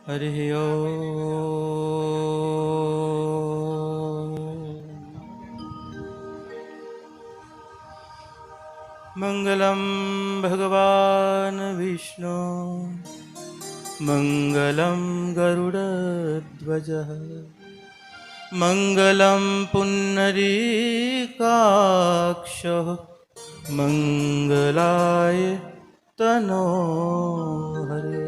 हरिः ओम्। मङ्गलं भगवान् विष्णु मङ्गलं गरुडध्वजः मङ्गलं पुण्डरीकाक्षः मङ्गलाय तनोहरे।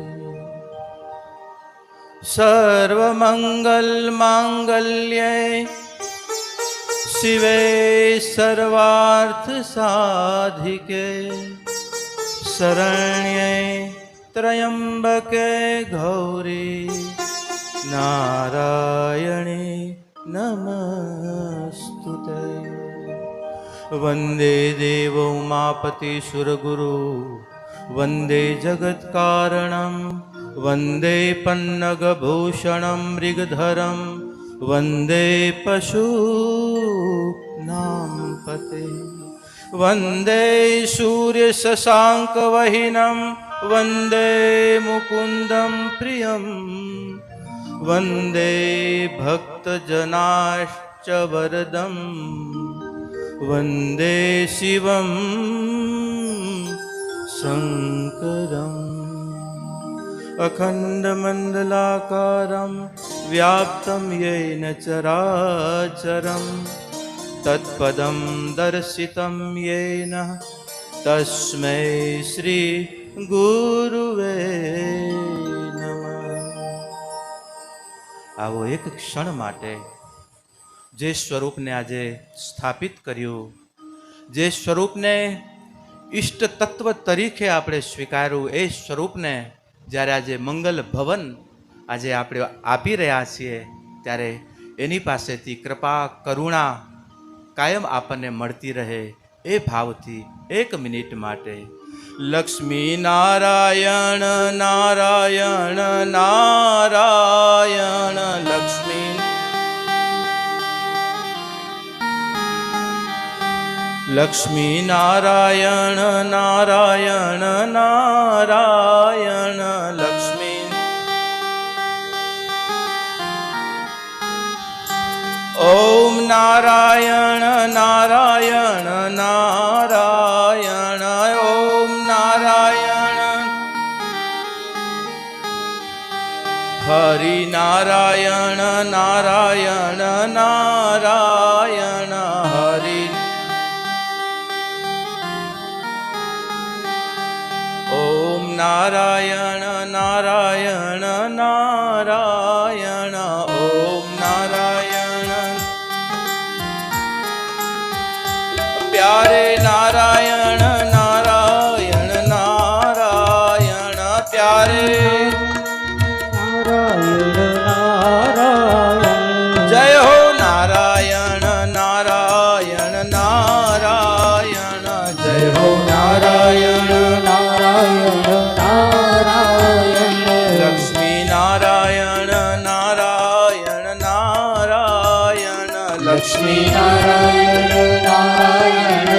सर्वमङ्गलमाङ्गल्ये शिवे सर्वार्थसाधिके शरण्ये त्र्यम्बके गौरी नारायणे नमस्तुते। वन्दे देवो उमापति सुरगुरु वन्दे जगत्कारणं वन्दे पन्नगभूषणं मृगधरं वन्दे पशूनां पते। वन्दे सूर्यशशाङ्कवहिनं वन्दे मुकुन्दं प्रियं वन्दे भक्तजनाश्च वरदं वन्दे शिवं शङ्करम्। अखण्डमण्डलाकारं व्याप्तं येन चराचरं तत्पदं दर्शितं येन तस्मै श्री गुरुवे नमः। आवो एक क्षण माटे जे स्वरूपने आजे स्थापित कर्યું, जे स्वरूपने इष्ट तत्व तरीके આપણે સ્વીકાર્યું, એ સ્વરૂપને જ્યારે આજે મંગલ ભવન આજે આપણે આપી રહ્યા છીએ, ત્યારે એની પાસેથી કૃપા કરુણા કાયમ આપણને મળતી રહે એ ભાવથી એક મિનિટ માટે લક્ષ્મી નારાયણ નારાયણ નારાયણ લક્ષ્મી लक्ष्मी नारायण नारायण नारायण लक्ष्मी। ओम नारायण नारायण नारायण ओम नारायण हरि नारायण नारायण नारायण हरि। ओम नारायण नारायण नारायण ओम नारायण। प्यारे नारायण नारायण नारायण प्यारे नारायण नारायण। जय हो नारायण नारायण नारायण जय हो नारायण नारायण नारायण। लक्ष्मी नारायण नारायण नारायण लक्ष्मी नारायण नारायण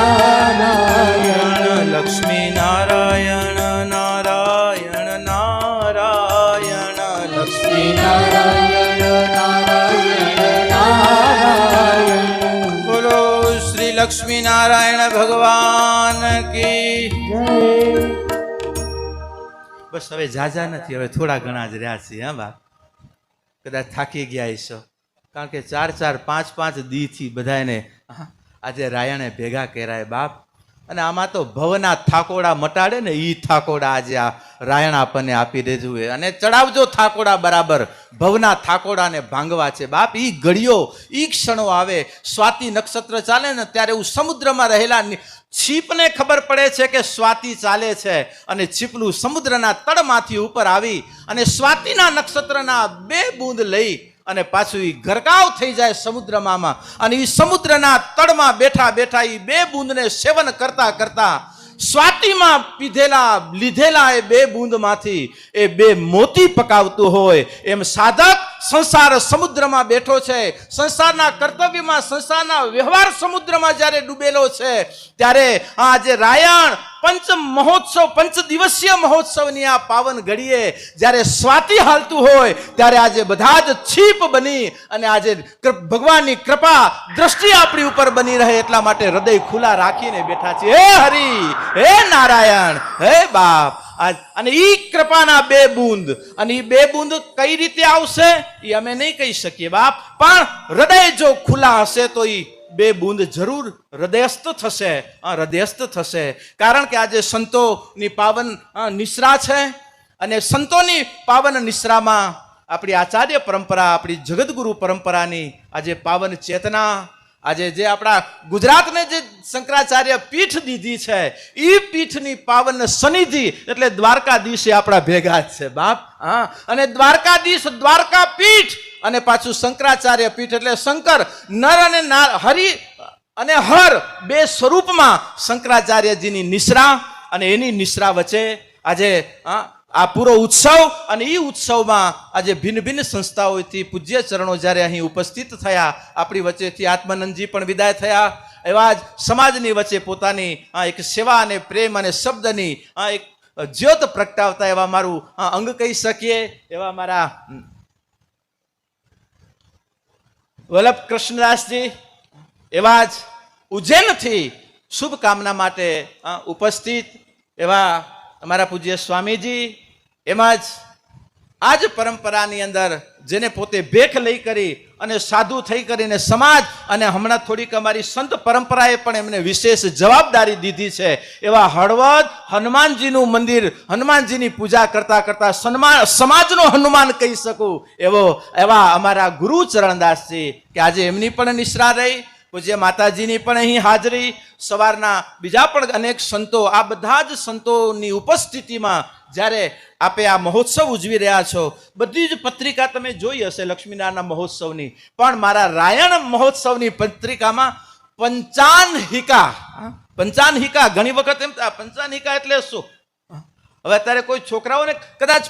नारायण लक्ष्मी नारायण नारायण नारायण लक्ष्मी नारायण नारायण नारायण। बोलो श्री लक्ष्मी नारायण भगवान की जय। बस હવે જાજા નથી, હવે થોડા ઘણા જ રહ્યા છે। હા બાપ, કદાચ થાકી ગયા હશો, કારણ કે 4-4 5-5 દીથી બધાને આજે રાયણે ભેગા કર્યા બાપ। અને આમાં તો ભવના થાકોડા મટાડે ને એ થાકોડા આજે આ રાયણ આપણને આપી દેજું છે। અને ચડાવજો થાકોડા બરાબર, ભવના થાકોડાને ભાંગવા છે બાપ। એ ઘડીઓ એ ક્ષણો આવે, સ્વાતિ નક્ષત્ર ચાલે ને ત્યારે હું સમુદ્રમાં રહેલા છીપને ખબર પડે છે કે સ્વાતિ ચાલે છે, અને છીપલું સમુદ્રના તળમાંથી ઉપર આવી અને સ્વાતિના નક્ષત્રના 2 બૂંદ લઈ અને પાછું એ ગરકાવ થઈ જાય સમુદ્રમાં, અને એ સમુદ્રના તળમાં બેઠા બેઠા એ 2 બૂંદને સેવન કરતા કરતા સ્વાતિમાં પીધેલા લીધેલા એ 2 બૂંદમાંથી એ 2 મોતી પકાવતું હોય એમ સાધક સંસાર સમુદ્રમાં બેઠો છે, સંસારના કર્તવ્યમાં, સંસારના વ્યવહાર સમુદ્રમાં જ્યારે ડૂબેલો છે, ત્યારે આજે રાયણ પંચ મહોત્સવ, 5 દિવસીય મહોત્સવની આ પાવન ઘડીએ જ્યારે સ્વાતિ હાલતું હોય, ત્યારે આજે બધા જ છીપ બની અને આજે ભગવાનની કૃપા દ્રષ્ટિ આપણી ઉપર બની રહે એટલા માટે હૃદય ખુલ્લા રાખીને બેઠા છીએ. હે હરિ, હે નારાયણ, હે બાપ. અને ઈ કૃપાના 2 બૂંદ, અને ઈ 2 બૂંદ કઈ રીતે આવશે એ અમે નહીં કહી શકીએ બાપ, પણ હૃદય જો ખુલ્લા હશે તો ઈ 2 બૂંદ જરૂર હૃદયસ્થ થશે, હૃદયસ્થ થશે. કારણ કે આજે સંતોની પાવન નિશ્રા છે, અને સંતોની પાવન નિશ્રામાં આપણી આચાર્ય પરંપરા, આપણી જગતગુરુ પરંપરાની આજે પાવન ચેતના, આજે જે આપણા ગુજરાતને જે શંકરાચાર્ય પીઠ દીધી છે, એ પીઠની પાવન સનિધિ એટલે દ્વારકાધીશ આપણા ભેગા જ છે બાપ. અને દ્વારકાધીશ, દ્વારકા પીઠ અને પાછું શંકરાચાર્ય પીઠ એટલે શંકર, નર અને હરિ અને હર 2 સ્વરૂપમાં શંકરાચાર્યજીની નિશ્રા, અને એની નિશ્રા વચ્ચે આજે આ પૂરો ઉત્સવ, અને એ ઉત્સવમાં આજે ભિન્ન ભિન્ન સંસ્થાઓથી પૂજ્ય ચરણો જ્યારે અહીં ઉપસ્થિત થયા, આપણી વચ્ચેથી આત્માનંદજી પણ વિદાય થયા, એવા જ સમાજની વચ્ચે પોતાની એક સેવા અને પ્રેમ અને શબ્દની એક જ્યોત પ્રગટાવતા એવા મારું અંગ કહી શકીએ એવા મારા વલ્લભ કૃષ્ણદાસજી, એવા જ ઉજ્જૈનથી શુભકામના માટે ઉપસ્થિત એવા અમારા પૂજ્ય સ્વામીજી, એમાં જ આ જ પરંપરાની અંદર જેને પોતે ભેખ લઈ કરી અને સાધુ થઈ કરીને સમાજ, અને હમણાં થોડીક અમારી સંત પરંપરાએ પણ એમને વિશેષ જવાબદારી દીધી છે, એવા હળવદ હનુમાનજીનું મંદિર, હનુમાનજીની પૂજા કરતા કરતા સમાજનો હનુમાન કહી શકું એવા અમારા ગુરુ ચરણદાસજી, કે આજે એમની પણ નિશ્રા રહી, પૂજ્ય માતાજીની પણ અહીં હાજરી, સવારના બીજા પણ અનેક સંતો, આ બધા જ સંતોની ઉપસ્થિતિમાં જ્યારે આપે આ મહોત્સવ ઉજવી રહ્યા છો, બધી જ પત્રિકા તમે જોઈ હશે લક્ષ્મીનારાયણ મહોત્સવની, પણ મારા રાયણ મહોત્સવની પત્રિકામાં પંચાનહિકા ઘણી વખત એમ પંચાનહિકા એટલે શું, હવે અત્યારે કોઈ છોકરાઓને કદાચ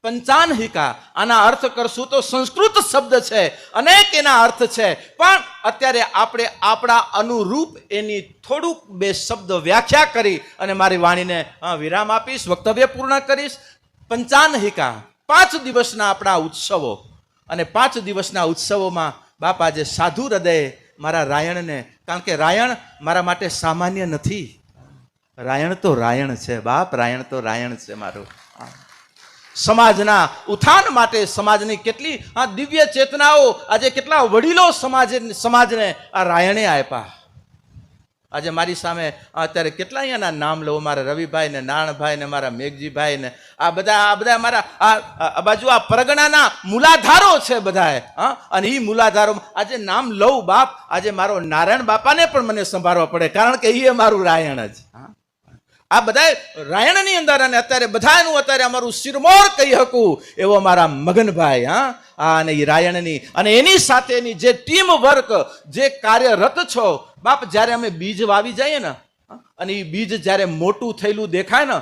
પંચાનહિકા આના અર્થ કરશું તો સંસ્કૃત શબ્દ છે, અનેક એના અર્થ છે, પણ અત્યારે આપણે આપણા અનુરૂપ એની થોડુંક 2 શબ્દ વ્યાખ્યા કરી અને મારી વાણીને વિરામ આપીશ, વક્તવ્ય પૂર્ણ કરીશ. પંચાનહિકા 5 દિવસના આપણા ઉત્સવો, અને 5 દિવસના ઉત્સવોમાં બાપ આજે સાધુ હૃદય મારા રાયણને, કારણ કે રાયણ મારા માટે સામાન્ય નથી, રાયણ તો રાયણ છે બાપ, રાયણ તો રાયણ છે મારું. સમાજના ઉત્થાન માટે સમાજની કેટલી દિવ્ય ચેતનાઓ, આજે કેટલા વડીલો સમાજને આ રાયણે આપ્યા. આજે મારી સામે અત્યારે કેટલા અહીંયાના નામ લઉં, મારા રવિભાઈ ને નારણભાઈ ને મારા મેઘજીભાઈ ને આ બધા મારા આ બાજુ આ પરગણાના મૂલાધારો છે બધાએ. અને એ મૂલાધારો આજે નામ લઉં બાપ, આજે મારો નારાયણ બાપાને પણ મને સંભાળવા પડે, કારણ કે એ મારું રાયણ જ. આ બધા રાયણની અંદર, અને અત્યારે બધાનું અત્યારે અમારું શિરમોર કહી શકું એવો મારા મગનભાઈ, અને એ રાયણની અને એની સાથેની જે ટીમ વર્ક, જે કાર્યરત છો બાપ. જ્યારે અમે બીજ વાવી જઈએ ને, અને એ બીજ જ્યારે મોટું થયેલું દેખાય ને,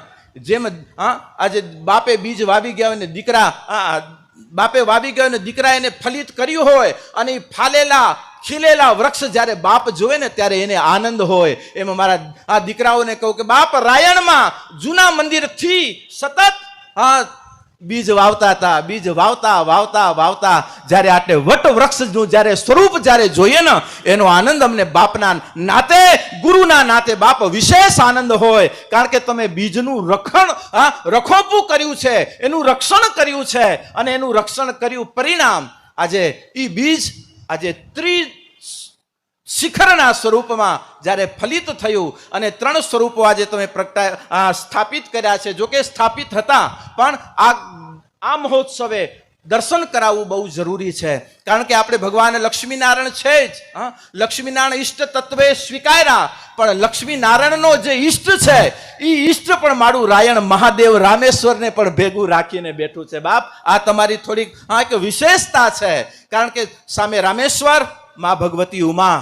જેમ આજે બાપે બીજ વાવી ગયા હોય ને બાપે વાવી ગયો ને દીકરા એને ફલિત કર્યું હોય, અને એ ફાલેલા ખીલેલા વૃક્ષ જ્યારે બાપ જોવે ને ત્યારે એને આનંદ હોય. એમાં મારા આ દીકરાઓને કહું કે બાપ રાયણમાં જૂના મંદિરથી સતત બીજ વાવતા હતા, બીજ વાવતા વાવતા વાવતા જ્યારે આટલે વટ વૃક્ષનું જ્યારે સ્વરૂપ જ્યારે જોઈએ ને, એનો આનંદ અમને બાપના નાતે, ગુરુના નાતે બાપ વિશેષ આનંદ હોય. કારણ કે તમે બીજનું રખોપું કર્યું છે, એનું રક્ષણ કર્યું છે, અને એનું રક્ષણ કર્યું પરિણામ આજે એ બીજ આજે શિખરના સ્વરૂપમાં જ્યારે ફલિત થયું, અને 3 સ્વરૂપો આજે તમે સ્થાપિત કર્યા છે. જોકે સ્થાપિત હતા, પણ આ મહોત્સવે દર્શન કરાવવું બહુ જરૂરી છે. કારણ કે આપણે ભગવાન લક્ષ્મીનારાયણ છે જ, લક્ષ્મીનારાયણ ઈષ્ટ તત્વે સ્વીકાર્યા, પણ લક્ષ્મીનારાયણનો જે ઈષ્ટ છે એ ઈષ્ટ પણ મારું રાયણ મહાદેવ રામેશ્વરને પણ ભેગું રાખીને બેઠું છે બાપ. આ તમારી થોડીક એક વિશેષતા છે, કારણ કે સામે રામેશ્વર, મા ભગવતી ઉમા,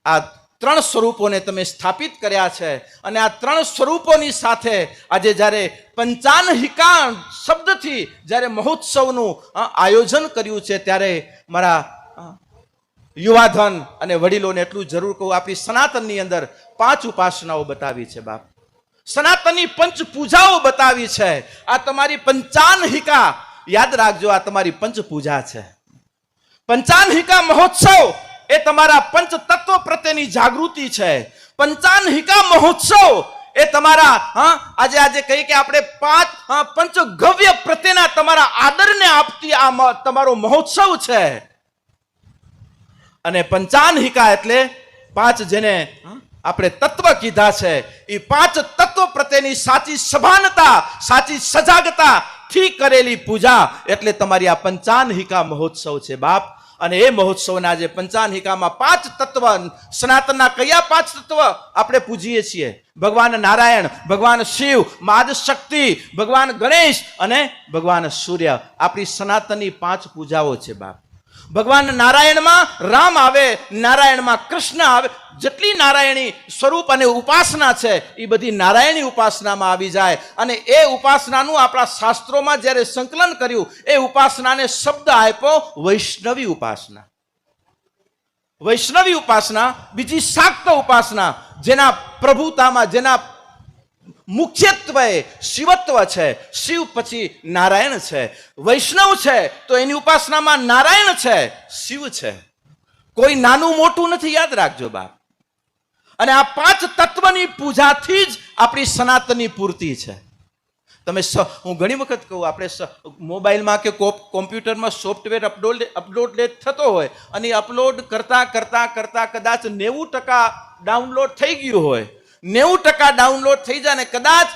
આ 3 સ્વરૂપોને તમે સ્થાપિત કર્યા છે, અને આ 3 સ્વરૂપોની સાથે આજે જ્યારે પંચાનહિકા શબ્દથી જ્યારે મહોત્સવનું આયોજન કર્યું છે, ત્યારે મારા યુવાધન અને વડીલોને એટલું જરૂર કહું, આપણી સનાતનની અંદર 5 ઉપાસનાઓ બતાવી છે બાપ. સનાતનની 5 પૂજાઓ બતાવી છે. આ તમારી પંચાનહિકા, યાદ રાખજો, આ તમારી 5 પૂજા છે. પંચાનહિકા મહોત્સવ એ તમારા પંચ તત્વ પ્રત્યેની જાગૃતિ છે. પંચાનહિકા મહોત્સવ એ તમારા આજે કહીએ કે આપણે 5 પંચગવ્ય પ્રત્યેના તમારા આદરને આપતી આ તમારો મહોત્સવ છે. અને પંચાનહિકા એટલે 5 જેને આપણે તત્વ કીધા છે, એ 5 તત્વ પ્રત્યેની સાચી સભાનતા, સાચી સજાગતા થી કરેલી પૂજા એટલે તમારી આ પંચાનહિકા મહોત્સવ છે બાપ. અને એ મહોત્સવના જે પંચાનહિકામાં 5 તત્વ, સનાતનના કયા 5 તત્વ આપણે પૂજીએ છીએ? ભગવાન નારાયણ, ભગવાન શિવ, મા શક્તિ, ભગવાન ગણેશ અને ભગવાન સૂર્ય. આપણી સનાતનની 5 પૂજાઓ છે બાપ. ભગવાન નારાયણમાં રામ આવે, નારાયણમાં કૃષ્ણ આવે. જેટલી નારાયણી સ્વરૂપ અને ઉપાસના છે એ બધી નારાયણી ઉપાસનામાં આવી જાય. અને એ ઉપાસનાનું આપણા શાસ્ત્રોમાં જ્યારે સંકલન કર્યું, એ ઉપાસનાને શબ્દ આપ્યો વૈષ્ણવી ઉપાસના. વૈષ્ણવી ઉપાસના, બીજી શાક્ત ઉપાસના, જેના પ્રભુતામાં, જેના મુખ્યત્વે શિવત્વ છે. શિવ પછી નારાયણ છે. વૈષ્ણવ છે તો એની ઉપાસનામાં નારાયણ છે, શિવ છે. કોઈ નાનું મોટું નથી, યાદ રાખજો બાપ. અને આ 5 તત્વની પૂજાથી જ આપણી સનાતનની પૂર્તિ છે. તમે હું ઘણી વખત કહું, આપણે મોબાઈલમાં કે કોમ્પ્યુટરમાં સોફ્ટવેર અપલોડ થતો હોય અને અપલોડ કરતા કરતા કરતા કદાચ 90% ડાઉનલોડ થઈ ગયું હોય. 90% ડાઉનલોડ થઈ જાય ને કદાચ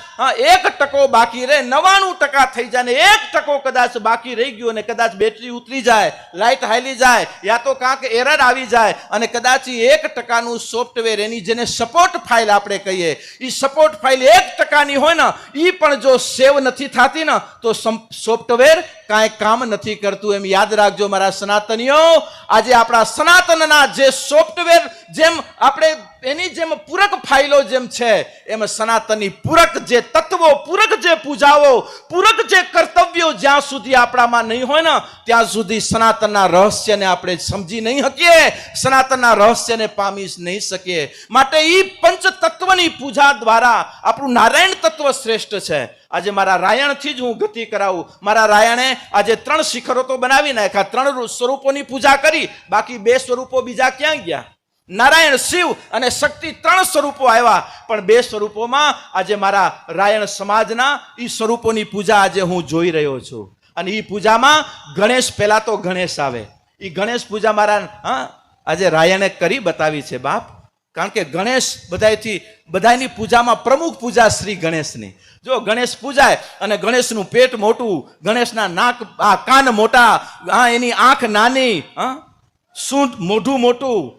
1% બાકી રહે, 99% થઈ જાય ને 1% કદાચ બાકી રહી ગયો, અને કદાચ બેટરી ઉતરી જાય, લાઇટ હાલી જાય, યા તો કાંક એરર આવી જાય, અને કદાચ 1%નું સોફ્ટવેર, એની જેને સપોર્ટ ફાઇલ આપણે કહીએ, એ સપોર્ટ ફાઇલ 1%ની હોય ને, એ પણ જો સેવ નથી થતી ને, તો સોફ્ટવેર કાંઈ કામ નથી કરતું. એમ યાદ રાખજો મારા સનાતનીઓ, આજે આપણા સનાતનના જે સોફ્ટવેર, જેમ આપણે એની જેમ પૂરક ફાઇલો જેમ છે, એમ સનાતનની પૂરક જે તત્વો, પૂરક જે પૂજાઓ, પૂરક જે કર્તવ્યો જ્યાં સુધી આપણામાં નહીં હોય ને, ત્યાં સુધી સનાતનના રહસ્યને આપણે સમજી નહીં શકીએ, સનાતનના રહસ્યને પામી નહીં શકીએ. માટે એ પંચ તત્વની પૂજા દ્વારા આપણું નારાયણ તત્વ શ્રેષ્ઠ છે. આજે મારા રાયણથી જ હું ગતિ કરાવું. મારા રાયણે આજે 3 શિખરો તો બનાવી નાખ્યા, 3 સ્વરૂપોની પૂજા કરી, બાકી 2 સ્વરૂપો બીજા ક્યાં ગયા? નારાયણ, શિવ અને શક્તિ 3 સ્વરૂપો આવ્યા, પણ 2 સ્વરૂપોમાં આજે મારા રાયણ સમાજના એ સ્વરૂપોની પૂજા આજે હું જોઈ રહ્યો છું. અને એ પૂજામાં ગણેશ, પહેલા તો ગણેશ આવે. એ ગણેશ પૂજા મારા આજે રાયણે કરી બતાવી છે બાપ. કારણ કે ગણેશ બધાની પૂજામાં પ્રમુખ પૂજા શ્રી ગણેશની. જો ગણેશ પૂજાય અને ગણેશનું પેટ મોટું, ગણેશના કાન મોટા, એની આંખ નાની, સૂંઢ મોઢું મોટું.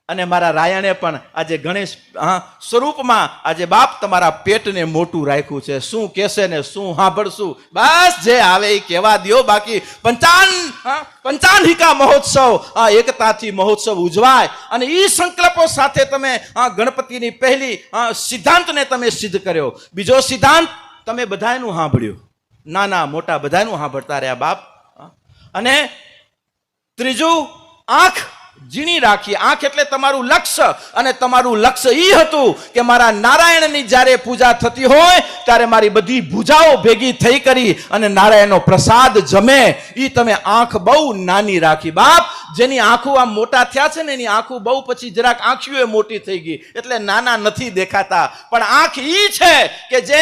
અને મારા રાયણે પણ આજે ગણેશ સ્વરૂપમાં આજે બાપ તમારા પેટને મોટું રાખ્યું છે. શું કહેશે ને શું સાંભળશું, બસ જે આવે એ કહેવા દો. બાકી પંચાનહિકા મહોત્સવ, એકતાથી મહોત્સવ ઉજવાય. અને એ સંકલ્પો સાથે તમે ગણપતિની પહેલી સિદ્ધાંતને તમે સિદ્ધ કર્યો. બીજો સિદ્ધાંત તમે બધાનું સાંભળ્યું, નાના મોટા બધાનું સાંભળતા રહ્યા બાપ. અને ત્રીજું, આંખ ઝીણી રાખી. આંખ એટલે તમારું લક્ષ્ય, અને તમારું લક્ષ્ય એ હતું કે મારા નારાયણની જ્યારે પૂજા થતી હોય ત્યારે મારી બધી ભૂજાઓ ભેગી થઈ કરી અને નારાયણનો પ્રસાદ જમે. એ તમે આંખ બહુ નાની રાખી બાપ. જેની આંખો આમ મોટા થયા છે ને, એની આંખો બહુ પછી જરાક આંખીઓ મોટી થઈ ગઈ, એટલે નાના નથી દેખાતા. પણ આંખ એ છે કે જે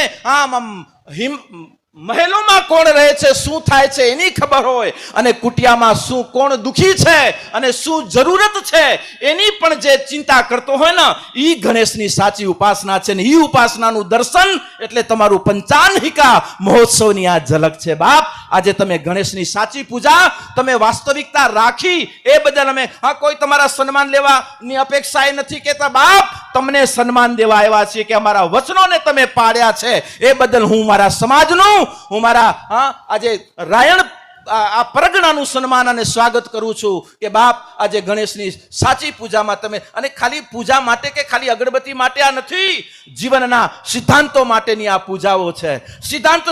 મહેલોમાં કોણ રહે છે, શું થાય છે એની ખબર હોય, અને કુટિયામાં શું કોણ દુખી છે અને શું જરૂરત છે એની પણ જે ચિંતા કરતો હોય ને, એ ગણેશની સાચી ઉપાસના છે. ને એ ઉપાસનાનું દર્શન એટલે તમારું પંચાનહિકા મહોત્સવની આ ઝલક છે બાપ. આજે તમે ગણેશની સાચી પૂજા તમે વાસ્તવિકતા રાખી, એ બદલ અમે કોઈ તમારા સન્માન લેવાની અપેક્ષા એ નથી કહેતા બાપ. તમને સન્માન દેવા આવ્યા છીએ કે અમારા વચનોને તમે પાડ્યા છે, એ બદલ હું મારા સમાજનું, હું મારા આજે રાયણ આ પરગણાનું સન્માન અને સ્વાગત કરું છું કે બાપ આજે ગણેશની સાચી પૂજામાં તમે, અને ખાલી પૂજા માટે કે ખાલી અગરબત્તી માટે આ નથી, જીવનના સિદ્ધાંતો માટેની આ પૂજાઓ છે. સિદ્ધાંત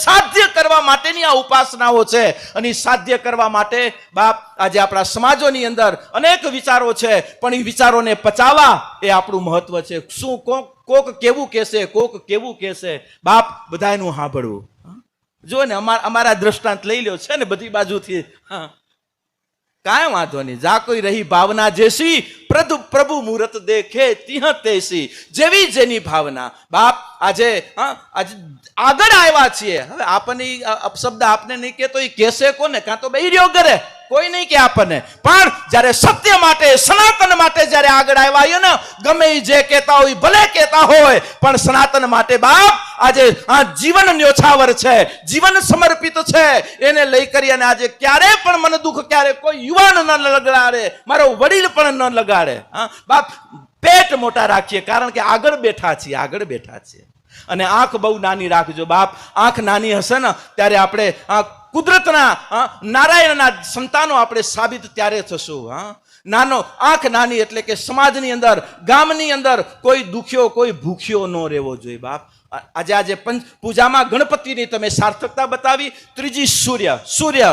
સાધ્ય કરવા માટેની આ ઉપાસનાઓ છે. અને સાધ્ય કરવા માટે બાપ આજે આપણા સમાજોની અંદર અનેક વિચારો છે, પણ એ વિચારોને પચાવવા એ આપણું મહત્વ છે. શું કોક કેવું કહેશે, કોક કેવું કહેશે, બાપ બધાનું સાંભળવું. જો ને અમારા દ્રષ્ટાંત લઈ લ્યો છે ને બધી બાજુથી. કાંઈ વાંધો નહીં, જા કોઈ રહી ભાવના જેસી, પ્રભુ મુહૂર્ત દેખે તિહ તેસી. જેવી જેની ભાવના. બાપ આજે આગળ આવ્યા છીએ. હવે આપણને અપશબ્દ આપને નહીં કહેતો, એ કહેશે કોને? કાં તો બેહી રહ્યો ઘરે, કોઈ નહીં કે આપણને. પણ જ્યારે સત્ય માટે, સનાતન માટે જ્યારે આગળ આવ્યા ને, ગમે જે કહેતા હોય ભલે કહેતા હોય, પણ સનાતન માટે બાપ આજે જીવન ન્યોછાવર છે, જીવન સમર્પિત છે. એને લઈ કરી અને આજે ક્યારે પણ મને દુઃખ, ક્યારે કોઈ યુવાન ન લગાડે, મારો વડીલ પણ ન લગાડે. બાપ પેટ મોટા રાખીએ, કારણ કે આગળ બેઠા છીએ, આગળ બેઠા છીએ. અને આંખ બહુ નાની રાખજો બાપ. આંખ નાની હશે ને ત્યારે આપણે કુદરતના નારાયણના સંતાનો આપણે સાબિત ત્યારે થશું. નાનો આંખ નાની એટલે કે સમાજની અંદર, ગામની અંદર કોઈ દુખ્યો, કોઈ ભૂખ્યો ન રહેવો જોઈએ બાપ. આજે પંચ પૂજામાં ગણપતિની તમે સાર્થકતા બતાવી. ત્રીજી સૂર્ય,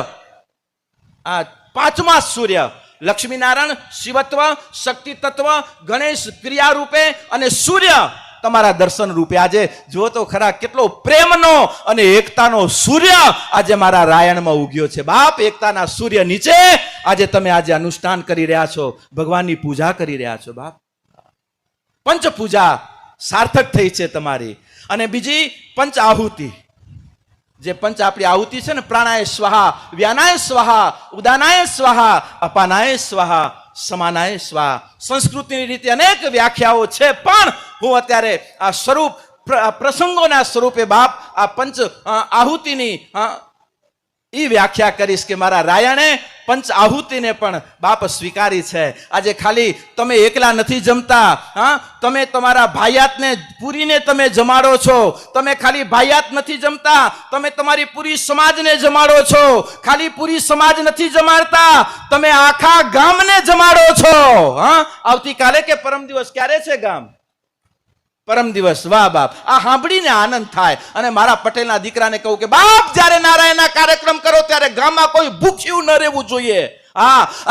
આ પાંચમા સૂર્ય, લક્ષ્મીનારાયણ શિવત્વ, શક્તિ તત્વ, ગણેશ ક્રિયા રૂપે અને સૂર્ય તમારા દર્શન રૂપે. આજે જુઓ તો ખરા કેટલો પ્રેમનો અને એકતાનો સૂર્ય આજે મારા રાયણમાં ઉગ્યો છે બાપ. એકતાના સૂર્ય નીચે આજે તમે આજે અનુષ્ઠાન કરી રહ્યા છો, ભગવાનની પૂજા કરી રહ્યા છો બાપ. પંચ પૂજા સાર્થક થઈ છે તમારી. અને બીજી પંચ આહુતિ, જે પંચ આપણી આહુતિ છે ને, પ્રાણાય સ્વાહા, વ્યાનાય સ્વાહા, ઉદાનાય સ્વાહા, અપાનાય સ્વાહા, સમાનાય સ્વાહા. સંસ્કૃતિની રીતે અનેક વ્યાખ્યાઓ છે, પણ હું અત્યારે આ સ્વરૂપ પ્રસંગોના સ્વરૂપે બાપ આ પંચ આહુતિની એ વ્યાખ્યા કરીશ કે મારા રાયણે પંચ આહુતિને પણ બાપ સ્વીકારી છે. આજે ખાલી તમે એકલા નથી જમતા, તમે તમારા ભાઈયાતને પૂરીને તમે જમાડો છો. તમે ખાલી ભાઈયાત નથી જમતા, તમે તમારી પૂરી સમાજને જમાડો છો. ખાલી પૂરી સમાજ નથી જમાડતા, તમે આખા ગામને જમાડો છો. આવતીકાલે કે પરમ દિવસ ક્યારે છે ગામ? પરમ દિવસ. વાહ બાપ, આ સાંભળીને આનંદ થાય. અને મારા પટેલના દીકરાને કહું કે બાપ જ્યારે નારાયણના કાર્યક્રમ કરો ત્યારે ગામમાં કોઈ ભૂખ્યું ન રહેવું જોઈએ.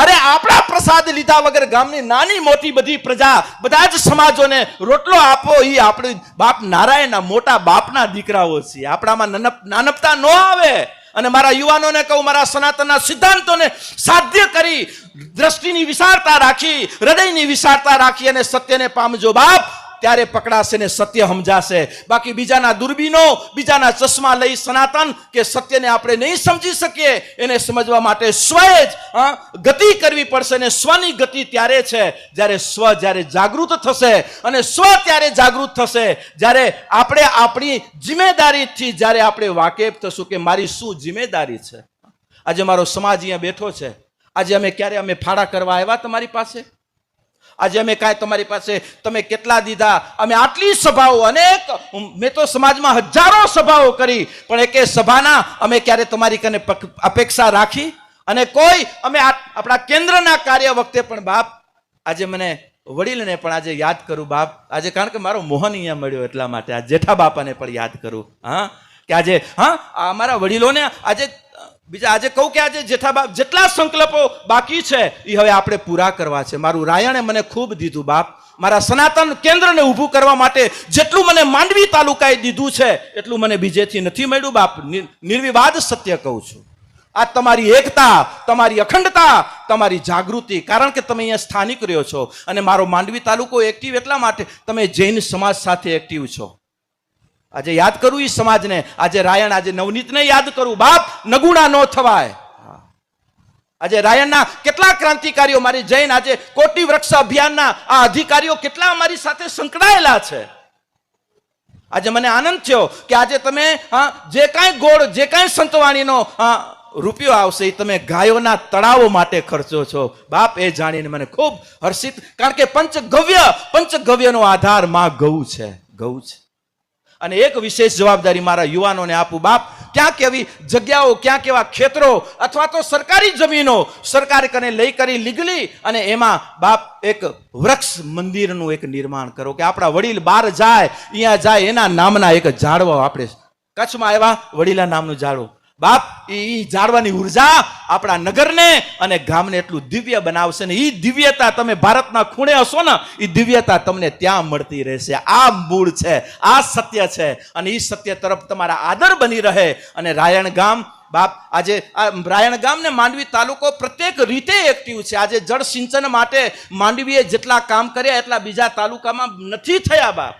અરે આપણા પ્રસાદ લીધા વગર ગામની નાની મોટી બધી પ્રજા, બધા જ સમાજોને રોટલો આપો. એ આપણે બાપ નારાયણના મોટા બાપના દીકરાઓ છીએ. આપણામાં નાનપતા ન આવે. અને મારા યુવાનોને કહું, મારા સનાતનના સિદ્ધાંતોને સાધ્ય કરી, દ્રષ્ટિની વિશાળતા રાખી, હૃદયની વિશાળતા રાખી અને સત્યને પામજો બાપ. ત્યારે પકડાશે ને સત્ય સમજાશે. બાકી બીજાના દૂરબીનો, બીજાના ચશ્મા લઈ સનાતન કે સત્યને આપણે નહીં સમજી શકીએ. એને સમજવા માટે સ્વએ જ ગતિ કરવી પડશે. ને સ્વની ગતિ ત્યારે છે જ્યારે સ્વ જ્યારે જાગૃત થશે. અને સ્વ ત્યારે જાગૃત થશે જ્યારે આપણે આપણી જિમ્મેદારીથી જ્યારે આપણે વાકેફ થશું કે મારી શું જિમ્મેદારી છે. આજે મારો સમાજ અહીંયા બેઠો છે. આજે અમે ફાળા કરવા આવ્યા તમારી પાસે? આજે અમે કાંઈ તમારી પાસે તમે કેટલા દીધા? અમે આટલી સભાઓ, અનેક, મેં તો સમાજમાં હજારો સભાઓ કરી, પણ એકે સભાના અમે ક્યારે તમારી કને અપેક્ષા રાખી? અને કોઈ અમે આપણા કેન્દ્રના કાર્ય વખતે પણ બાપ આજે મને વડીલને પણ આજે યાદ કરું બાપ. આજે કારણ કે મારો મોહન અહીંયા મળ્યો એટલા માટે આ જેઠા બાપાને પણ યાદ કરું. કે આજે અમારા વડીલોને આજે બીજા આજે કહું કે આજે જેઠા બાપ જેટલા સંકલ્પો બાકી છે એ હવે આપણે પૂરા કરવા છે. મારું રાયણે મને ખૂબ દીધું બાપ. મારા સનાતન કેન્દ્રને ઊભું કરવા માટે જેટલું મને માંડવી તાલુકાએ દીધું છે એટલું મને બીજેથી નથી મળ્યું બાપ. નિર્વિવાદ સત્ય કહું છું. આ તમારી એકતા, તમારી અખંડતા, તમારી જાગૃતિ, કારણ કે તમે અહીંયા સ્થાનિક રહ્યો છો. અને મારો માંડવી તાલુકો એક્ટિવ એટલા માટે તમે જૈન સમાજ સાથે એક્ટિવ છો. આજે યાદ કરું એ સમાજને. આજે રાયણ, આજે નવનીતને યાદ કરું બાપ. નગુણા ન થવાય. આજે રાયણના કેટલા ક્રાંતિકારીઓ, મારી જૈન આજે કોટી વૃક્ષ અભિયાનના આ અધિકારીઓ કેટલા અમારી સાથે સંકળાયેલા છે. આજે મને આનંદ થયો કે આજે તમે જે કાંઈ ગોળ, જે કાંઈ સંતવાણીનો રૂપિયો આવશે એ તમે ગાયોના તળાવો માટે ખર્ચો છો બાપ. એ જાણીને મને ખૂબ હર્ષિત, કારણ કે પંચગવ્યનો આધાર માં ગૌ છે, ગૌ છે. અને એક વિશેષ જવાબદારી મારા યુવાનોને આપું બાપ. ક્યાંક એવી જગ્યાઓ, ક્યાંક એવા ખેતરો અથવા તો સરકારી જમીનો સરકાર કને લઈ કરી લીગલી અને એમાં બાપ એક વૃક્ષ મંદિરનું એક નિર્માણ કરો કે આપણા વડીલ બહાર જાય, અહીંયા જાય એના નામના એક ઝાડવો આપણે કચ્છમાં આવ્યા વડીલા નામનું ઝાડવું બાપ, એ ઝાડવાની ઉર્જા આપણા નગરને અને ગામને એટલું દિવ્ય બનાવશે ને એ દિવ્યતા તમે ભારતના ખૂણે હશો ને એ દિવ્યતા તમને ત્યાં મળતી રહેશે. આ મૂળ છે, આ સત્ય છે અને એ સત્ય તરફ તમારા આદર બની રહે. અને રાયણ ગામ બાપ, આજે આ રાયણ ગામ ને માંડવી તાલુકો પ્રત્યેક રીતે એક્ટિવ છે. આજે જળ સિંચન માટે માંડવીએ જેટલા કામ કર્યા એટલા બીજા તાલુકામાં નથી થયા બાપ.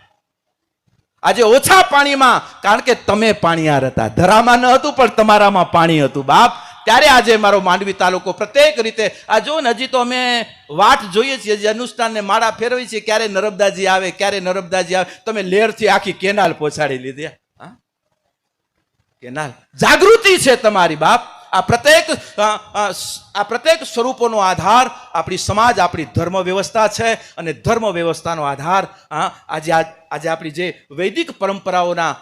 આજે ઓછા પાણીમાં, કારણ કે તમે પાણીયાર હતા, ધરામાં ન હતું પણ તમારામાં પાણી હતું બાપ, ત્યારે આજે મારો માંડવી તાલુકો પ્રત્યેક રીતે આ જો ને, હજી તો અમે વાટ જોઈએ છીએ, જે અનુષ્ઠાનને માળા ફેરવી છે, ક્યારે નર્મદાજી આવે, ક્યારે નર્મદાજી આવે. તમે લેરથી આખી કેનાલ પહોંચાડી લીધી. કેનાલ જાગૃતિ છે તમારી બાપ. આ પ્રત્યેક સ્વરૂપોનો આધાર આપણી સમાજ, આપણી ધર્મ વ્યવસ્થા છે અને ધર્મ વ્યવસ્થાનો આધાર આજે આપણી જે વૈદિક પરંપરાઓના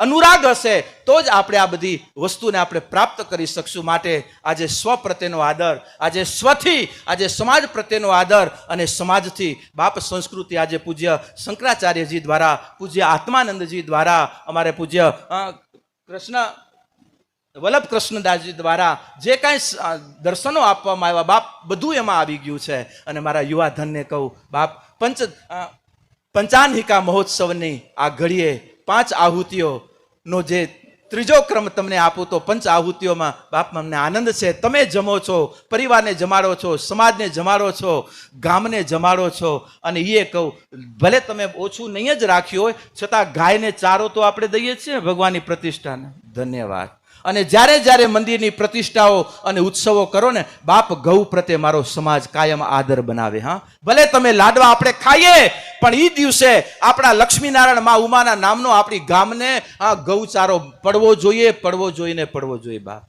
અનુરાગ હશે તો જ આપણે આ બધી વસ્તુને આપણે પ્રાપ્ત કરી શકશું. માટે આજે સ્વ પ્રત્યેનો આદર, આજે સ્વથી આજે સમાજ પ્રત્યેનો આદર અને સમાજથી બાપ સંસ્કૃતિ આજે પૂજ્ય શંકરાચાર્યજી દ્વારા, પૂજ્ય આત્માનંદજી દ્વારા, અમારે પૂજ્ય વલ્લભ કૃષ્ણદાસજી દ્વારા જે કાંઈ દર્શનો આપવામાં આવ્યા બાપ, બધું એમાં આવી ગયું છે. અને મારા યુવા ધનને કહું બાપ, પંચાન્હિકા મહોત્સવની આ ઘડીએ 5 આહુતિઓનો જે ત્રીજો ક્રમ તમને આપું તો 5 આહુતિઓમાં બાપ અમને આનંદ છે. તમે જમો છો, પરિવારને જમાડો છો, સમાજને જમાડો છો, ગામને જમાડો છો. અને એ કહું, ભલે તમે ઓછું નહીં જ રાખ્યું હોય છતાં ગાયને ચારો તો આપણે દઈએ છીએ ભગવાનની પ્રતિષ્ઠાને. ધન્યવાદ. અને જ્યારે જ્યારે મંદિરની પ્રતિષ્ઠાઓ અને ઉત્સવો કરો ને બાપ, ગૌ પ્રત્યે મારો સમાજ કાયમ આદર બનાવે. હા, ભલે તમે લાડવા આપણે ખાઈએ પણ એ દિવસે આપણા લક્ષ્મીનારાયણ માં ઉમાના નામનો આપણી ગામને ગૌચારો પડવો જોઈએ, પડવો જોઈએ, પડવો જોઈએ બાપ.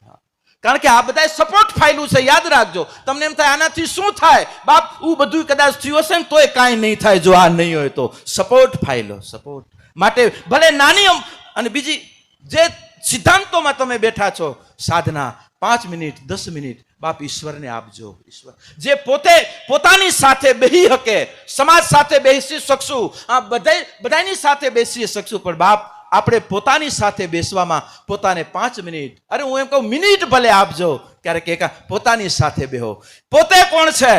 કારણ કે આ બધા સપોર્ટ ફાઇલું છે, યાદ રાખજો. તમને એમ થાય આનાથી શું થાય બાપ, હું બધું કદાચ થયું હશે ને તોય કાંઈ નહીં થાય જો આ નહીં હોય તો. સપોર્ટ ફાઇલો, સપોર્ટ માટે ભલે નાની. અને બીજી જે સિદ્ધાંતોમાં તમે બેઠા છો, સાધના 5 મિનિટ 10 મિનિટ બાપ ઈશ્વરને આપજો. ઈશ્વર જે પોતાની સાથે બેસી શકે, સમાજ સાથે બેસી શકશું, બધાની સાથે બેસી શકશું, પણ બાપ આપણે પોતાની સાથે બેસવામાં પોતાને 5 મિનિટ, અરે હું એમ કહું મિનિટ ભલે આપજો. ક્યારેક પોતાની સાથે બેહો. પોતે કોણ છે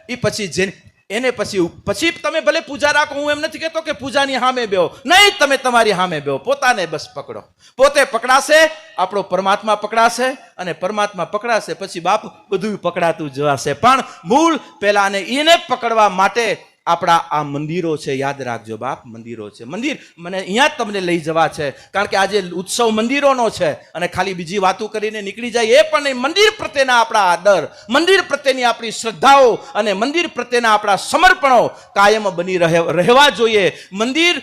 એ પછી એને પછી તમે ભલે પૂજા રાખો. હું એમ નથી કહેતો કે પૂજાની સામે બેહો, નહીં, તમે તમારી સામે બેહો, પોતાને બસ પકડો. પોતે પકડાશે, આપણો પરમાત્મા પકડાશે, અને પરમાત્મા પકડાશે પછી બાપ બધું પકડાતું જવાશે. પણ મૂળ પહેલા અને એને પકડવા માટે આપણા આ મંદિરો છે, યાદ રાખજો બાપ, મંદિરો છે. મંદિર મને અહીંયા જ તમને લઈ જવા છે, કારણ કે આજે ઉત્સવ મંદિરોનો છે. અને ખાલી બીજી વાતો કરીને નીકળી જાય એ પણ નહીં. મંદિર પ્રત્યેના આપણા આદર, મંદિર પ્રત્યેની આપણી શ્રદ્ધાઓ અને મંદિર પ્રત્યેના આપણા સમર્પણો કાયમ બની રહેવા જોઈએ. મંદિર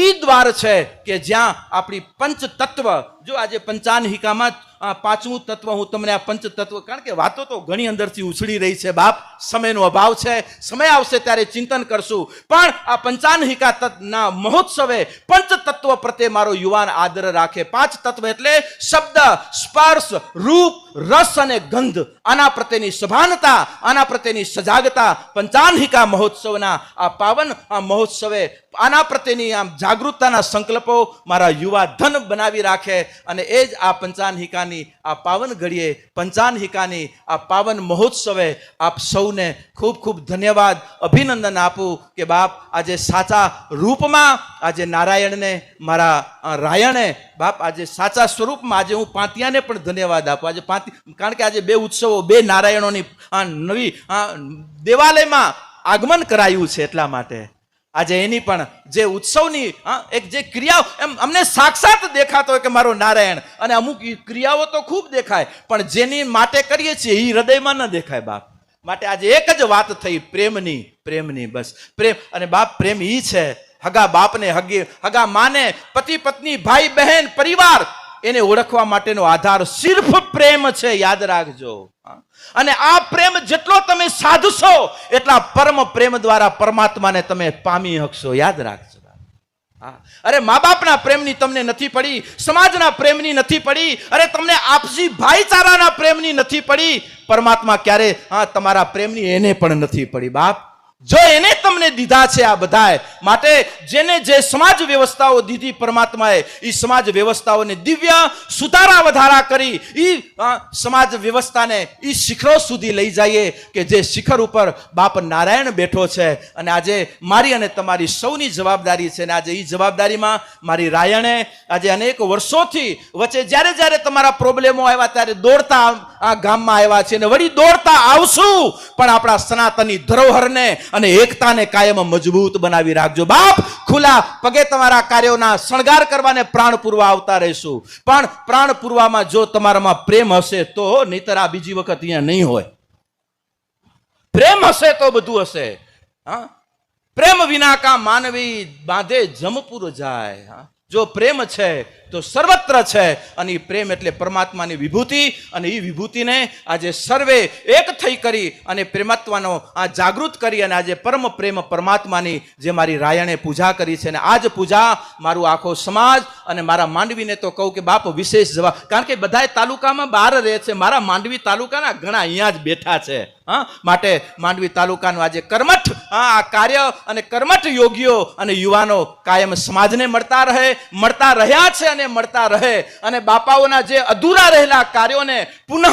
એ દ્વાર છે કે જ્યાં આપણી પંચ તત્વ, જો આજે પંચાન્હિકામાં 5મું તત્વ હું તમને આ પંચ તત્વ, કારણ કે વાતો તો ઘણી અંદરથી ઉછળી રહી છે બાપ, સમયનો અભાવ છે, સમય આવશે ત્યારે ચિંતન કરશું. પણ આ પંચાન્હિકાના મહોત્સવે પંચ તત્વ પ્રત્યે મારો યુવાન આદર રાખે. 5 તત્વ એટલે શબ્દ, સ્પર્શ, રૂપ, રસ અને ગંધ. આના પ્રત્યેની સભાનતા, આના પ્રત્યેની સજાગતા પંચાન્હિકા મહોત્સવના આ પાવન આ મહોત્સવે આના પ્રત્યેની આમ જાગૃતતાના સંકલ્પો મારા યુવા ધન બનાવી રાખે. અને એ જ આ પંચાન્હિકાની આ પાવન ઘડીએ, પંચાન્હિકાની આ પાવન મહોત્સવે આપ સૌને ખૂબ ખૂબ ધન્યવાદ, અભિનંદન આપું કે બાપ આજે સાચા રૂપમાં આજે નારાયણને, મારા રાયણે બાપ આજે સાચા સ્વરૂપમાં આજે હું પાંતિયાને પણ ધન્યવાદ આપું. આજે કારણ કે આજે 2 ઉત્સવો, 2 નારાયણોની નવી દેવાલયમાં આગમન કરાયું છે, એટલા માટે આજે એની પણ જે ઉત્સવની એક જે ક્રિયાઓ એમ અમને સાક્ષાત દેખાતો હોય કે મારો નારાયણ, અને અમુક ક્રિયાઓ તો ખૂબ દેખાય પણ જેની માટે કરીએ છીએ એ હૃદયમાં ન દેખાય બાપ. માટે આજે એક જ વાત થઈ, પ્રેમની બસ પ્રેમ. અને બાપ પ્રેમ ઈ છે, હગા બાપને, હગા માને, પતિ પત્ની, ભાઈ બહેન, પરિવાર, એને ઓળખવા માટેનો આધાર સિર્ફ પ્રેમ છે, યાદ રાખજો. અને આ પ્રેમ જેટલો તમે સાધશો એટલા પરમ પ્રેમ દ્વારા પરમાત્માને તમે પામી શકશો, યાદ રાખજો. હા, અરે મા બાપના પ્રેમની તમને નથી પડી, સમાજના પ્રેમની નથી પડી, અરે તમને આપસી ભાઈચારાના પ્રેમની નથી પડી, પરમાત્મા ક્યારે તમારા પ્રેમની એને પણ નથી પડી બાપ. જો એને તમને દીધા છે આ બધાય માટે, જેને જે સમાજ વ્યવસ્થાઓ દીધી પરમાત્માએ, એ સમાજ વ્યવસ્થાઓને દિવ્ય સુધારા વધારા કરી એ સમાજ વ્યવસ્થાને એ શિખરો સુધી લઈ જઈએ કે જે શિખર ઉપર બાપ નારાયણ બેઠો છે. અને આજે મારી અને તમારી સૌની જવાબદારી છે. અને આજે એ જવાબદારીમાં મારી રાયણે આજે અનેક વર્ષોથી વચ્ચે જ્યારે જ્યારે તમારા પ્રોબ્લેમો આવ્યા ત્યારે દોડતા આ ગામમાં આવ્યા છે, અને વળી દોડતા આવશું, પણ આપણા સનાતનની ધરોહરને અને એકતાને કાયમ મજબૂત બનાવી રાખજો બાપ. ખુલ્લા પગે તમારા કાર્યોના શણગાર કરવાને પ્રાણ પૂરવા આવતા રહીશું, પણ પ્રાણ પૂરવામાં જો તમારામાં પ્રેમ હશે તો, નહીતર આ બીજી વખત અહીંયા નહીં હોય. પ્રેમ હશે તો બધું હશે. પ્રેમ વિના કા માનવી બાંધે જમપુર જાય. જો પ્રેમ છે તો સર્વત્ર છે, અને એ પ્રેમ એટલે પરમાત્માની વિભૂતિ, અને એ વિભૂતિને આજે સર્વે એક થઈ કરી અને પ્રેમત્વનો આ જાગૃત કરી, અને આજે પરમ પ્રેમ પરમાત્માની જે મારી રાયણે પૂજા કરી છે. અને આજ પૂજા મારું આખો સમાજ અને મારા માંડવીને તો કહું કે બાપ વિશેષ જવાબ, કારણ કે બધા તાલુકામાં બહાર રહે છે, મારા માંડવી તાલુકાના ઘણા અહીંયા જ બેઠા છે. માટે માંડવી તાલુકાનું આજે કર્મઠ આ કાર્ય અને કર્મઠ યોગીઓ અને યુવાનો કાયમ સમાજને મળતા રહે, મળતા રહ્યા છે અને મળતા રહે, અને બાપાઓના જે અધૂરા રહેલા કાર્યોને પુનઃ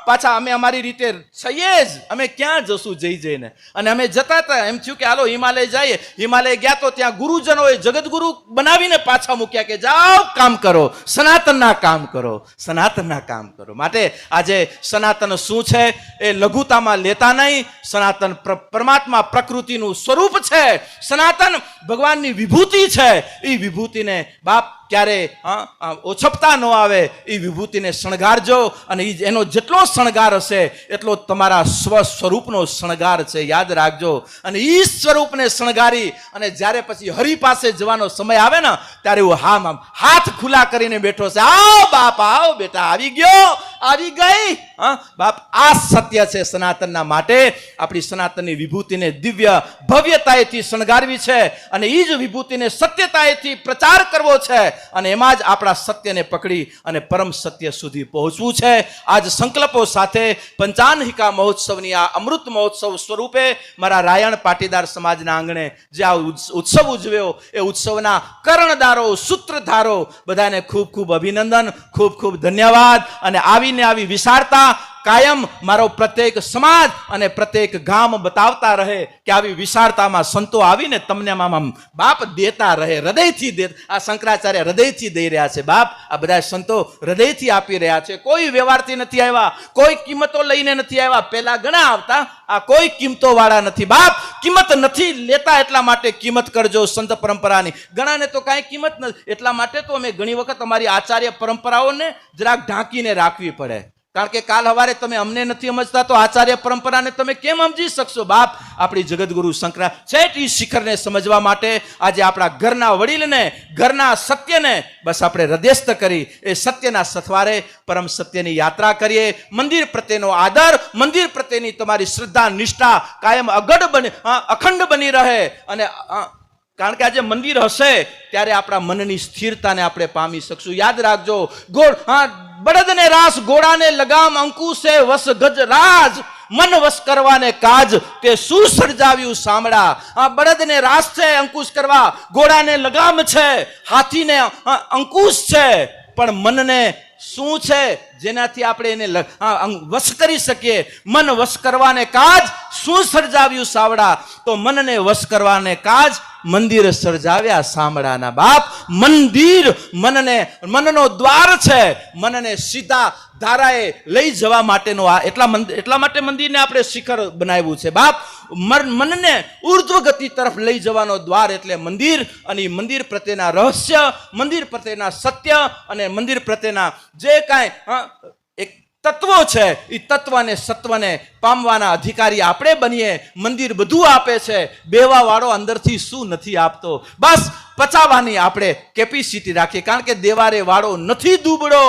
પાછા અમે અમારી રીતે છીએ જ. અમે ક્યાં જશું જઈ જઈને, અને અમે જતા હતા એમ થયું કે હાલો હિમાલય જઈએ. હિમાલય ગયા તો ત્યાં ગુરુજનોએ જગતગુરુ બનાવીને પાછા મૂક્યા કે જાઓ કામ કરો, સનાતનના કામ કરો, સનાતનના કામ કરો. માટે આજે સનાતન શું છે એ લઘુતામાં લેતા નહીં. સનાતન પરમાત્મા પ્રકૃતિનું સ્વરૂપ છે, સનાતન ભગવાનની વિભૂતિ છે. એ વિભૂતિને બાપ ક્યારે ઓછપતા ન આવે, એ વિભૂતિને શણગારજો, અને એનો જેટલો શણગાર હશે એટલો તમારા સ્વસ્વરૂપનો શણગાર છે, યાદ રાખજો. અને એ સ્વરૂપને શણગારી અને જ્યારે પછી હરિ પાસે જવાનો સમય આવે ને ત્યારે હું હાથ ખુલ્લા કરીને બેઠો છે, આવો બાપ આવો બેટા, આવી ગયો આવી ગઈ. બાપ આ સત્ય છે સનાતનના. માટે આપણી સનાતનની વિભૂતિને દિવ્ય ભવ્યતાએથી શણગારવી છે, અને એ જ વિભૂતિને સત્યતાએથી પ્રચાર કરવો છે, અને એમાં જ આપણા સત્યને પકડી અને પરમ સત્ય સુધી પહોંચવું છે. આજ સંકલ્પો સાથે પંચાનહિકા મહોત્સવની આ અમૃત મહોત્સવ સ્વરૂપે મારા રાયણ પાટીદાર સમાજના આંગણે જે આ ઉત્સવ ઉજવ્યો, એ ઉત્સવના કર્ણધારો સૂત્રધારો બધાને ખૂબ ખૂબ અભિનંદન, ખૂબ ખૂબ ધન્યવાદ. અને આવી વિશાળતા કાયમ મારો પ્રત્યેક સમાજ અને પ્રત્યેક ગામ બતાવતા રહે કે આવી વિશાળતામાં સંતો આવીને તમને બાપ દેતા રહે, હૃદયથી દે. આ શંકરાચાર્ય હૃદયથી દઈ રહ્યા છે બાપ. આ બધા સંતો હૃદયથી આપી રહ્યા છે. કોઈ વ્યવહારથી નથી આવ્યા, કોઈ કિંમતો લઈને નથી આવ્યા. પહેલા ઘણા આવતા, આ કોઈ કિંમતો વાળા નથી બાપ. કિંમત નથી લેતા એટલા માટે કિંમત કરજો સંત પરંપરાની. ઘણાને તો કાંઈ કિંમત નથી, એટલા માટે તો અમે ઘણી વખત અમારી આચાર્ય પરંપરાઓને જરાક ઢાંકીને રાખવી પડે. કારણ કે કાલ હવારે તમે અમને નથી સમજતા તો આચાર્ય પરંપરાને તમે કેમ સમજી શકશો બાપ. આપણી જગતગુરુ શંકરાચાર્ય એ શિખરને સમજવા માટે આજે આપણા ઘરના વડીલને, ઘરના સત્યને બસ આપણે હૃદયસ્થ કરી એ સત્યના સથવારે પરમ સત્યની યાત્રા કરીએ. મંદિર પ્રત્યેનો આદર, મંદિર પ્રત્યેની તમારી શ્રદ્ધા નિષ્ઠા કાયમ અખંડ બની રહે. અને કારણ કે આજે મંદિર હશે ત્યારે આપણા મનની સ્થિરતાને આપણે પામી શકશું. યાદ રાખજો, બળદને રાસ ઘોડાને લગામ, અંકુશે વસ ગજ રાજ, મન વશ કરવાને કાજ તે શું સર્જાવ્યું સાંભળા. બળદને રાસ છે અંકુશ કરવા, ઘોડાને લગામ છે, હાથીને અંકુશ છે, પણ મનને શું છે જેનાથી આપણે એને વશ કરી શકીએ. મન વશ કરવાને કાજ શું સર્જાવ્યું સાવડા, તો મનને વશ કરવાને કાજ મંદિર સર્જાવ્યા સાંભળાના બાપ. મંદિર મનનો દ્વાર છે, મનને સીધા ધારાએ લઈ જવા માટેનો આ એટલા માટે મંદિરને આપણે શિખર બનાવ્યું છે બાપ. મનને ઉર્ધ્વ ગતિ તરફ લઈ જવાનો દ્વાર એટલે મંદિર. અને મંદિર પ્રત્યેના રહસ્ય, મંદિર પ્રત્યેના સત્ય અને મંદિર પ્રત્યેના જે કાંઈ એક તત્વો છે, એ તત્વ અને સત્વને પામવાના અધિકારી આપણે બનીએ. મંદિર બધું આપે છે, બેવા વાળો અંદરથી શું નથી આપતો. બસ પચાવવાની આપણે કેપેસિટી રાખીએ, કારણ કે દેવારે વાળો નથી દુબળો,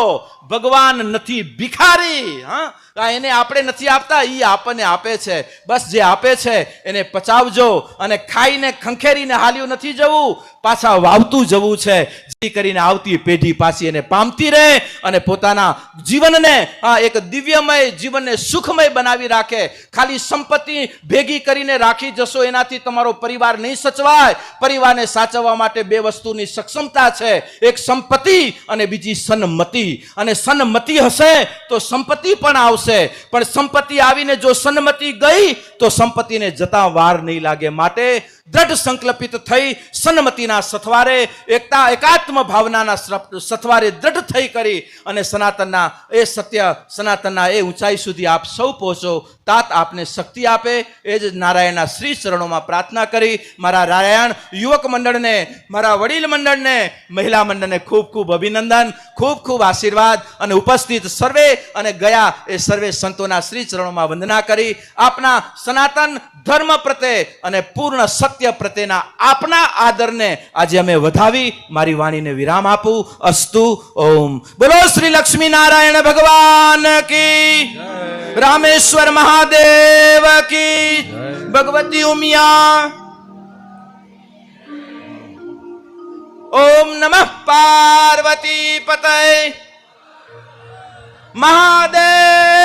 ભગવાન નથી ભિખારી. હા, એને આપણે નથી આપતા, એ આપણને આપે છે. બસ જે આપે છે એને પચાવજો, અને ખાઈને ખંખેરીને હાલ્યું નથી જવું, પાછા વાવતું જવું છે, જેથી કરીને આવતી પેઢી પાછી એને પામતી રહે અને પોતાના જીવનને એક દિવ્યમય જીવનને સુખમય બનાવી રાખે. ખાલી સંપત્તિ ભેગી કરીને રાખી જશો એનાથી તમારો પરિવાર નહીં સચવાય. પરિવારને સાચવવા માટે બે વસ્તુની સક્ષમતા છે, એક સંપત્તિ અને બીજી સન્મતિ. અને સન્મતિ હશે તો સંપત્તિ પણ આવશે, પણ સંપત્તિ આવીને જો સન્મતિ ગઈ તો સંપત્તિને જતા વાર નહીં લાગે. માટે દ્રઢ સંકલ્પિત થઈ સન્મતિના સથવારે, એકાત્મ ભાવનાના સથવારે દ્રઢ થઈ કરી અને સનાતનના એ સત્ય, સનાતનના એ ઊંચાઈ સુધી આપ સૌ પહોંચો. તાત આપને શક્તિ આપે, એ જ નારાયણના શ્રી ચરણોમાં પ્રાર્થના કરી મારા નારાયણ યુવક મંડળને, મારા વડીલ મંડળને, મહિલા મંડળને ખૂબ ખૂબ અભિનંદન, ખૂબ ખૂબ આશીર્વાદ. અને ઉપસ્થિત સર્વે અને ગયા એ સર્વે સંતોના શ્રી ચરણોમાં વંદના કરી આપના સનાતન ધર્મ પ્રત્યે અને પૂર્ણ સત્ય પ્રત્યેના આપના આદરને આજે અમે વધાવી મારી વાણીને વિરામ આપું. અસ્તુ. ઓમ. બોલો શ્રી લક્ષ્મી નારાયણ ભગવાન કી, રામેશ્વર મહાદેવ કી, ભગવતી ઉમિયા. ઓમ નમઃ પાર્વતી પતય મહાદેવ.